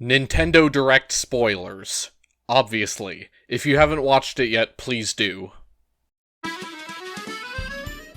Nintendo Direct spoilers. Obviously. If you haven't watched it yet, please do.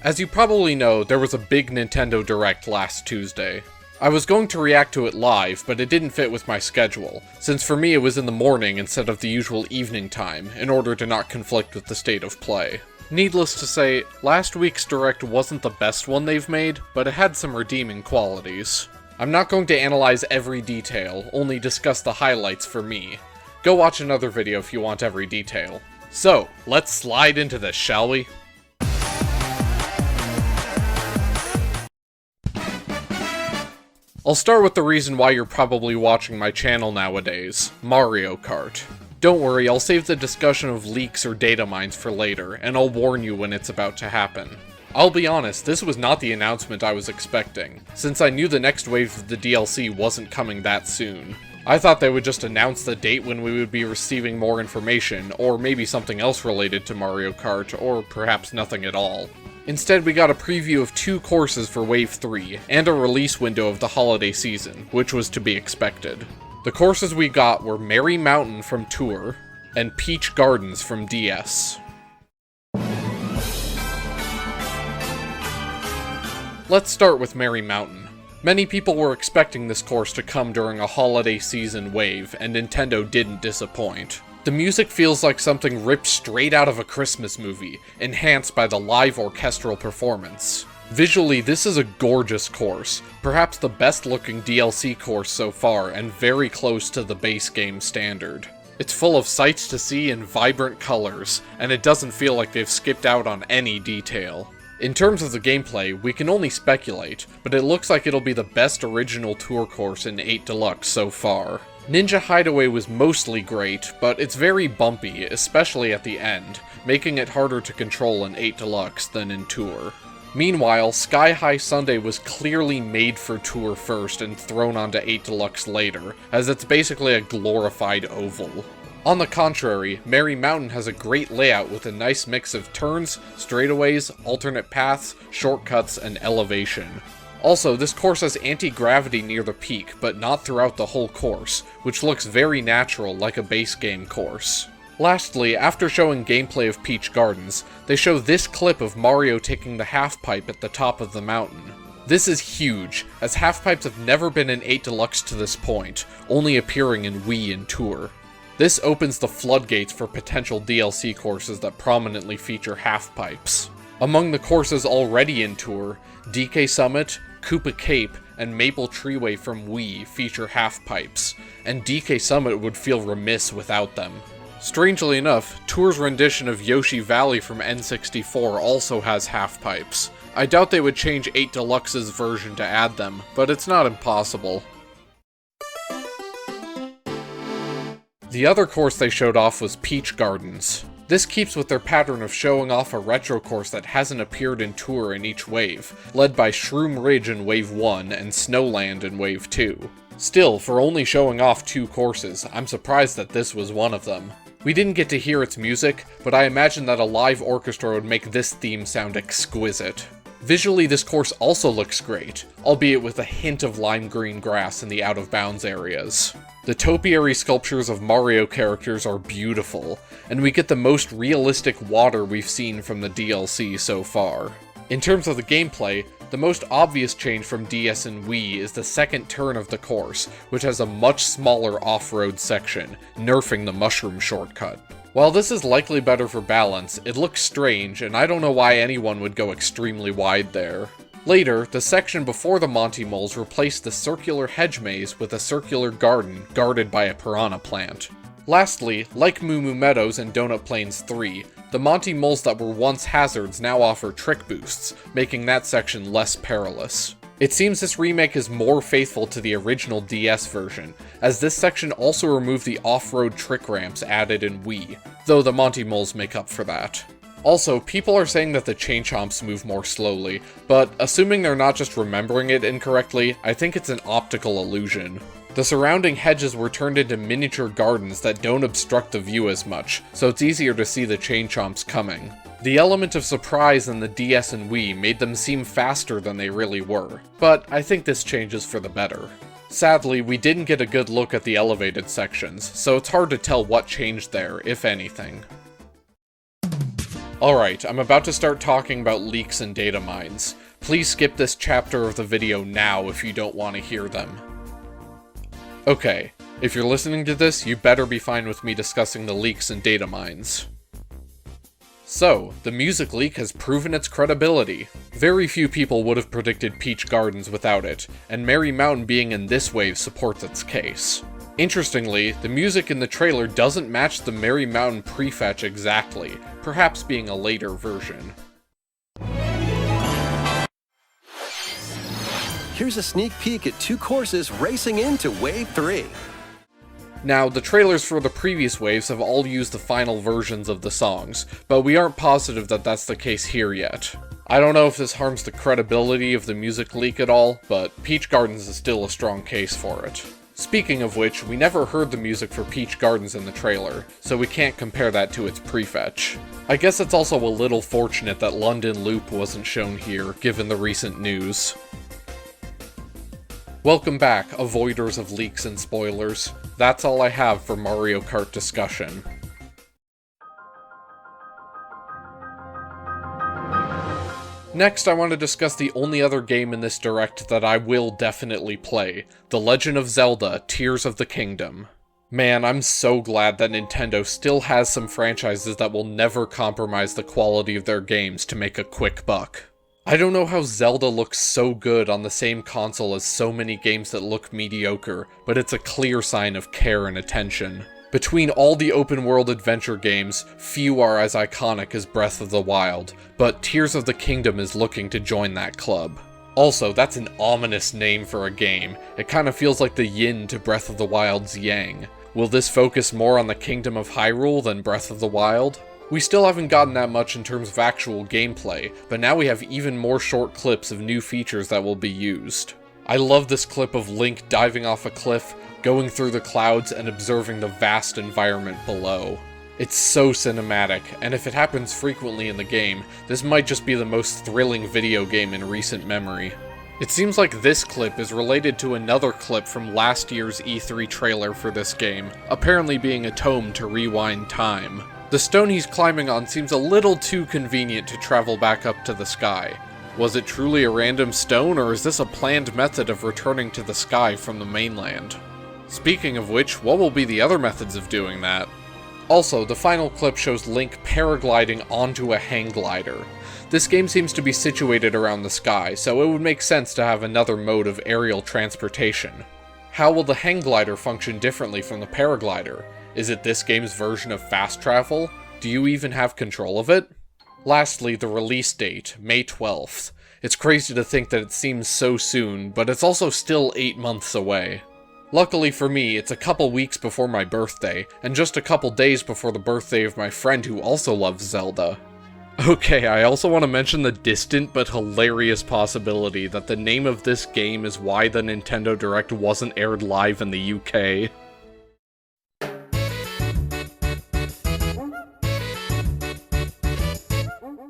As you probably know, there was a big Nintendo Direct last Tuesday. I was going to react to it live, but it didn't fit with my schedule, since for me it was in the morning instead of the usual evening time, in order to not conflict with the state of play. Needless to say, last week's Direct wasn't the best one they've made, but it had some redeeming qualities. I'm not going to analyze every detail, only discuss the highlights for me. Go watch another video if you want every detail. So, let's slide into this, shall we? I'll start with the reason why you're probably watching my channel nowadays, Mario Kart. Don't worry, I'll save the discussion of leaks or data mines for later, and I'll warn you when it's about to happen. I'll be honest, this was not the announcement I was expecting, since I knew the next wave of the DLC wasn't coming that soon. I thought they would just announce the date when we would be receiving more information, or maybe something else related to Mario Kart, or perhaps nothing at all. Instead, we got a preview of 2 courses for Wave 3, and a release window of the holiday season, which was to be expected. The courses we got were Merry Mountain from Tour, and Peach Gardens from DS. Let's start with Merry Mountain. Many people were expecting this course to come during a holiday season wave, and Nintendo didn't disappoint. The music feels like something ripped straight out of a Christmas movie, enhanced by the live orchestral performance. Visually, this is a gorgeous course, perhaps the best looking DLC course so far, and very close to the base game standard. It's full of sights to see and vibrant colors, and it doesn't feel like they've skipped out on any detail. In terms of the gameplay, we can only speculate, but it looks like it'll be the best original tour course in 8 Deluxe so far. Ninja Hideaway was mostly great, but it's very bumpy, especially at the end, making it harder to control in 8 Deluxe than in Tour. Meanwhile, Sky High Sundae was clearly made for Tour first and thrown onto 8 Deluxe later, as it's basically a glorified oval. On the contrary, Merry Mountain has a great layout with a nice mix of turns, straightaways, alternate paths, shortcuts, and elevation. Also, this course has anti-gravity near the peak, but not throughout the whole course, which looks very natural like a base game course. Lastly, after showing gameplay of Peach Gardens, they show this clip of Mario taking the half-pipe at the top of the mountain. This is huge, as half-pipes have never been in 8 Deluxe to this point, only appearing in Wii and Tour. This opens the floodgates for potential DLC courses that prominently feature half-pipes. Among the courses already in Tour, DK Summit, Koopa Cape, and Maple Treeway from Wii feature half-pipes, and DK Summit would feel remiss without them. Strangely enough, Tour's rendition of Yoshi Valley from N64 also has half-pipes. I doubt they would change 8 Deluxe's version to add them, but it's not impossible. The other course they showed off was Peach Gardens. This keeps with their pattern of showing off a retro course that hasn't appeared in Tour in each wave, led by Shroom Ridge in Wave 1 and Snowland in Wave 2. Still, for only showing off 2 courses, I'm surprised that this was one of them. We didn't get to hear its music, but I imagine that a live orchestra would make this theme sound exquisite. Visually, this course also looks great, albeit with a hint of lime green grass in the out-of-bounds areas. The topiary sculptures of Mario characters are beautiful, and we get the most realistic water we've seen from the DLC so far. In terms of the gameplay, the most obvious change from DS and Wii is the second turn of the course, which has a much smaller off-road section, nerfing the mushroom shortcut. While this is likely better for balance, it looks strange, and I don't know why anyone would go extremely wide there. Later, the section before the Monty Moles replaced the circular hedge maze with a circular garden guarded by a piranha plant. Lastly, like Moo Moo Meadows and Donut Plains 3, the Monty Moles that were once hazards now offer trick boosts, making that section less perilous. It seems this remake is more faithful to the original DS version, as this section also removed the off-road trick ramps added in Wii, though the Monty Moles make up for that. Also, people are saying that the Chain Chomps move more slowly, but assuming they're not just remembering it incorrectly, I think it's an optical illusion. The surrounding hedges were turned into miniature gardens that don't obstruct the view as much, so it's easier to see the Chain Chomps coming. The element of surprise in the DS and Wii made them seem faster than they really were, but I think this changes for the better. Sadly, we didn't get a good look at the elevated sections, so it's hard to tell what changed there, if anything. Alright, I'm about to start talking about leaks and data mines. Please skip this chapter of the video now if you don't want to hear them. Okay, if you're listening to this, you better be fine with me discussing the leaks and data mines. So, the music leak has proven its credibility. Very few people would have predicted Peach Gardens without it, and Merry Mountain being in this wave supports its case. Interestingly, the music in the trailer doesn't match the Merry Mountain prefetch exactly, perhaps being a later version. Here's a sneak peek at 2 courses racing into Wave 3. Now, the trailers for the previous waves have all used the final versions of the songs, but we aren't positive that that's the case here yet. I don't know if this harms the credibility of the music leak at all, but Peach Gardens is still a strong case for it. Speaking of which, we never heard the music for Peach Gardens in the trailer, so we can't compare that to its prefetch. I guess it's also a little fortunate that London Loop wasn't shown here, given the recent news. Welcome back, avoiders of leaks and spoilers. That's all I have for Mario Kart discussion. Next, I want to discuss the only other game in this direct that I will definitely play, The Legend of Zelda: Tears of the Kingdom. Man, I'm so glad that Nintendo still has some franchises that will never compromise the quality of their games to make a quick buck. I don't know how Zelda looks so good on the same console as so many games that look mediocre, but it's a clear sign of care and attention. Between all the open-world adventure games, few are as iconic as Breath of the Wild, but Tears of the Kingdom is looking to join that club. Also, that's an ominous name for a game. It kind of feels like the yin to Breath of the Wild's yang. Will this focus more on the Kingdom of Hyrule than Breath of the Wild? We still haven't gotten that much in terms of actual gameplay, but now we have even more short clips of new features that will be used. I love this clip of Link diving off a cliff, going through the clouds, and observing the vast environment below. It's so cinematic, and if it happens frequently in the game, this might just be the most thrilling video game in recent memory. It seems like this clip is related to another clip from last year's E3 trailer for this game, apparently being a tome to rewind time. The stone he's climbing on seems a little too convenient to travel back up to the sky. Was it truly a random stone, or is this a planned method of returning to the sky from the mainland? Speaking of which, what will be the other methods of doing that? Also, the final clip shows Link paragliding onto a hang glider. This game seems to be situated around the sky, so it would make sense to have another mode of aerial transportation. How will the hang glider function differently from the paraglider? Is it this game's version of fast travel? Do you even have control of it? Lastly, the release date, May 12th. It's crazy to think that it seems so soon, but it's also still 8 months away. Luckily for me, it's a couple weeks before my birthday, and just a couple days before the birthday of my friend who also loves Zelda. Okay, I also want to mention the distant but hilarious possibility that the name of this game is why the Nintendo Direct wasn't aired live in the UK.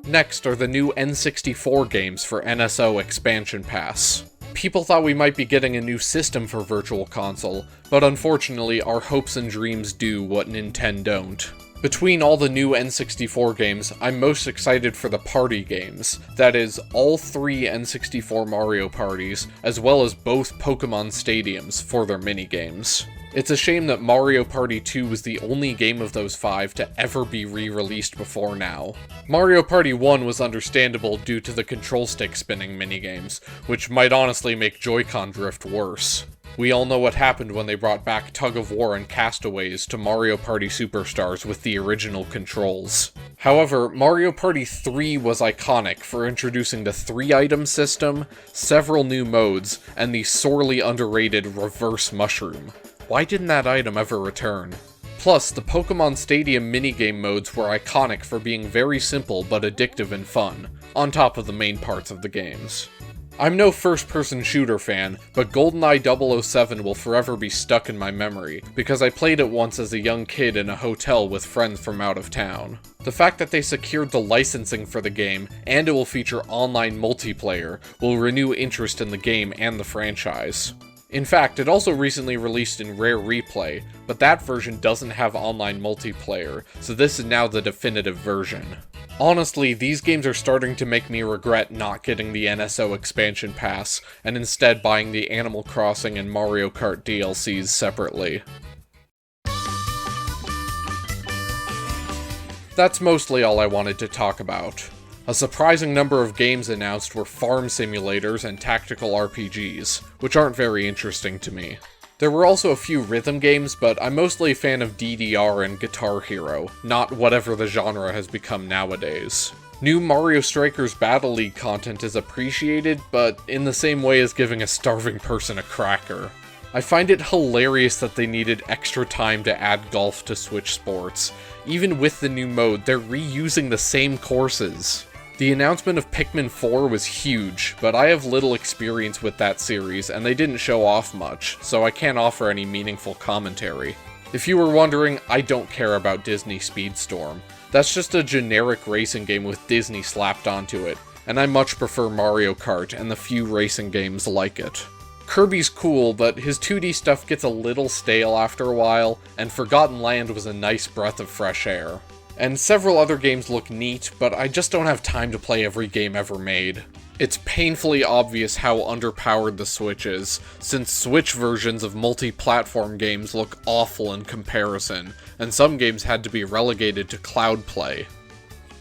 Next are the new N64 games for NSO Expansion Pass. People thought we might be getting a new system for Virtual Console, but unfortunately our hopes and dreams do what Nintendo don't. Between all the new N64 games, I'm most excited for the party games, that is, all 3 N64 Mario parties, as well as both Pokémon Stadiums for their minigames. It's a shame that Mario Party 2 was the only game of those 5 to ever be re-released before now. Mario Party 1 was understandable due to the control stick spinning minigames, which might honestly make Joy-Con drift worse. We all know what happened when they brought back Tug of War and Castaways to Mario Party Superstars with the original controls. However, Mario Party 3 was iconic for introducing the 3-item system, several new modes, and the sorely underrated Reverse Mushroom. Why didn't that item ever return? Plus, the Pokémon Stadium minigame modes were iconic for being very simple but addictive and fun, on top of the main parts of the games. I'm no first-person shooter fan, but GoldenEye 007 will forever be stuck in my memory, because I played it once as a young kid in a hotel with friends from out of town. The fact that they secured the licensing for the game, and it will feature online multiplayer, will renew interest in the game and the franchise. In fact, it also recently released in Rare Replay, but that version doesn't have online multiplayer, so this is now the definitive version. Honestly, these games are starting to make me regret not getting the NSO expansion pass, and instead buying the Animal Crossing and Mario Kart DLCs separately. That's mostly all I wanted to talk about. A surprising number of games announced were farm simulators and tactical RPGs, which aren't very interesting to me. There were also a few rhythm games, but I'm mostly a fan of DDR and Guitar Hero, not whatever the genre has become nowadays. New Mario Strikers Battle League content is appreciated, but in the same way as giving a starving person a cracker. I find it hilarious that they needed extra time to add golf to Switch Sports. Even with the new mode, they're reusing the same courses. The announcement of Pikmin 4 was huge, but I have little experience with that series, and they didn't show off much, so I can't offer any meaningful commentary. If you were wondering, I don't care about Disney Speedstorm. That's just a generic racing game with Disney slapped onto it, and I much prefer Mario Kart and the few racing games like it. Kirby's cool, but his 2D stuff gets a little stale after a while, and Forgotten Land was a nice breath of fresh air. And several other games look neat, but I just don't have time to play every game ever made. It's painfully obvious how underpowered the Switch is, since Switch versions of multi-platform games look awful in comparison, and some games had to be relegated to cloud play.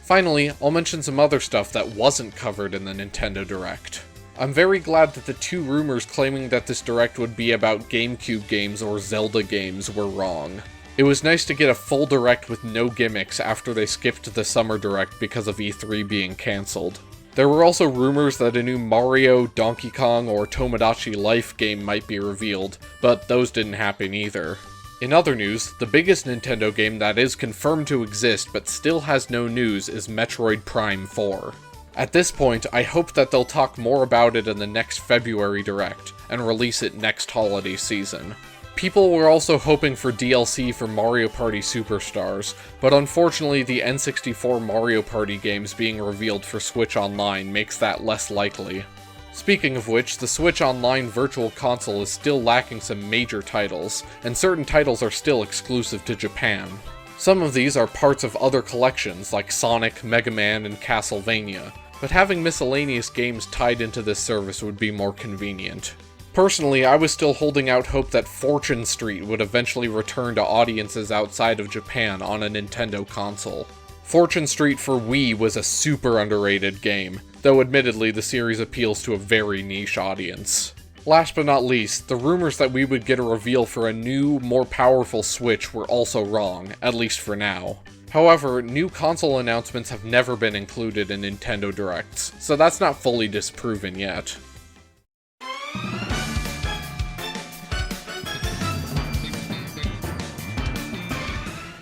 Finally, I'll mention some other stuff that wasn't covered in the Nintendo Direct. I'm very glad that the two rumors claiming that this Direct would be about GameCube games or Zelda games were wrong. It was nice to get a full Direct with no gimmicks after they skipped the Summer Direct because of E3 being cancelled. There were also rumors that a new Mario, Donkey Kong, or Tomodachi Life game might be revealed, but those didn't happen either. In other news, the biggest Nintendo game that is confirmed to exist but still has no news is Metroid Prime 4. At this point, I hope that they'll talk more about it in the next February Direct, and release it next holiday season. People were also hoping for DLC for Mario Party Superstars, but unfortunately the N64 Mario Party games being revealed for Switch Online makes that less likely. Speaking of which, the Switch Online Virtual Console is still lacking some major titles, and certain titles are still exclusive to Japan. Some of these are parts of other collections like Sonic, Mega Man, and Castlevania, but having miscellaneous games tied into this service would be more convenient. Personally, I was still holding out hope that Fortune Street would eventually return to audiences outside of Japan on a Nintendo console. Fortune Street for Wii was a super underrated game, though admittedly the series appeals to a very niche audience. Last but not least, the rumors that we would get a reveal for a new, more powerful Switch were also wrong, at least for now. However, new console announcements have never been included in Nintendo Directs, so that's not fully disproven yet.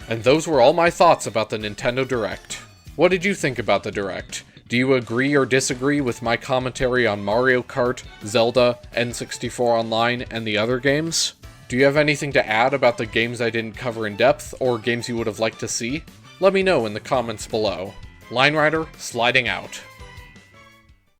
And those were all my thoughts about the Nintendo Direct. What did you think about the Direct? Do you agree or disagree with my commentary on Mario Kart, Zelda, N64 Online, and the other games? Do you have anything to add about the games I didn't cover in depth, or games you would have liked to see? Let me know in the comments below. Line Rider, sliding out.